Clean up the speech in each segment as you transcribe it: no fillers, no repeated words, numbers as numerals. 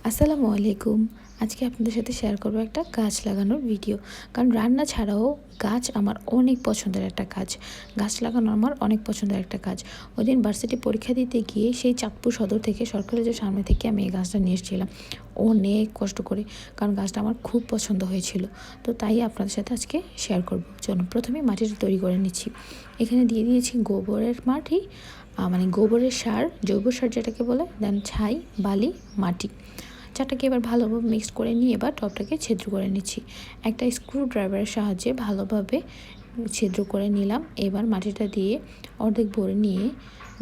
আসসালামু আলাইকুম। আজকে আপনাদের সাথে শেয়ার করব একটা গাছ লাগানোর ভিডিও। কারণ রান্না ছাড়াও গাছ আমার অনেক পছন্দের একটা কাজ। গাছ লাগানো আমার অনেক পছন্দের একটা কাজ। ওইদিন ভার্সিটি পরীক্ষা দিতে গিয়ে সেই চাঁদপুর সদর থেকে সরকারি যে সামনে থেকে আমি এই গাছটা নিয়ে এসেছিলাম অনেক কষ্ট করে, কারণ গাছটা আমার খুব পছন্দ হয়েছিল। তো তাই আপনাদের সাথে আজকে শেয়ার করব। চলুন প্রথমে মাটিটা তৈরি করে নিচ্ছি। এখানে দিয়ে দিয়েছি গোবরের মাটি, মানে গোবরের সার, জৈব সার যেটাকে বলে, দেন ছাই, বালি, মাটি, চারটাকে এবার ভালোভাবে মিক্স করে নিয়ে এবার টবটাকে ছিদ্র করে নিচ্ছি। একটা স্ক্রু ড্রাইভারের সাহায্যে ভালোভাবে ছিদ্র করে নিলাম। এবার মাটিটা দিয়ে অর্ধেক ভরে নিয়ে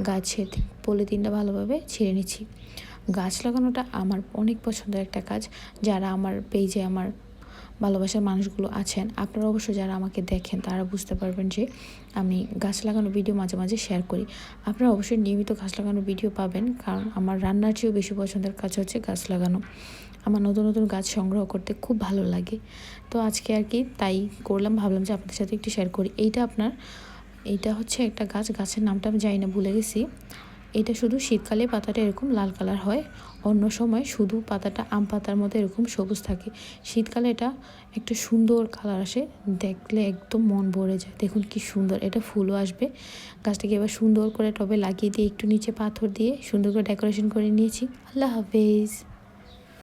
গাছের পলিথিনটা ভালোভাবে ছিঁড়ে নিচ্ছি। গাছ লাগানোটা আমার অনেক পছন্দের একটা কাজ। যারা আমার পেজে আমার ভালোবাসার মানুষগুলো আছেন, আপনারা অবশ্য যারা আমাকে দেখেন তারা বুঝতে পারবেন যে আমি গাছ লাগানোর ভিডিও মাঝে মাঝে শেয়ার করি। আপনারা অবশ্যই নিয়মিত গাছ লাগানোর ভিডিও পাবেন, কারণ আমার রান্নার চেয়েও বেশি পছন্দের কাজ হচ্ছে গাছ লাগানো। আমার নতুন নতুন গাছ সংগ্রহ করতে খুব ভালো লাগে। তো আজকে আর কি তাই করলাম, ভাবলাম যে আপনাদের সাথে একটু শেয়ার করি। এইটা হচ্ছে একটা গাছ, গাছের নামটা আমি জানি না, ভুলে গেছি। এটা শুধু শীতকালে পাতাটা এরকম লাল কালার হয়, অন্য সময় শুধু পাতাটা আম পাতার মতো এরকম সবুজ থাকে। শীতকালে এটা একটা সুন্দর কালার আসে, দেখলে একদম মন ভরে যায়। দেখুন কি সুন্দর, এটা ফুলও আসবে। গাছটাকে এবার সুন্দর করে টবে লাগিয়ে দিয়ে একটু নিচে পাথর দিয়ে সুন্দর করে ডেকোরেশন করে নিয়েছি। আল্লাহ হাফেজ।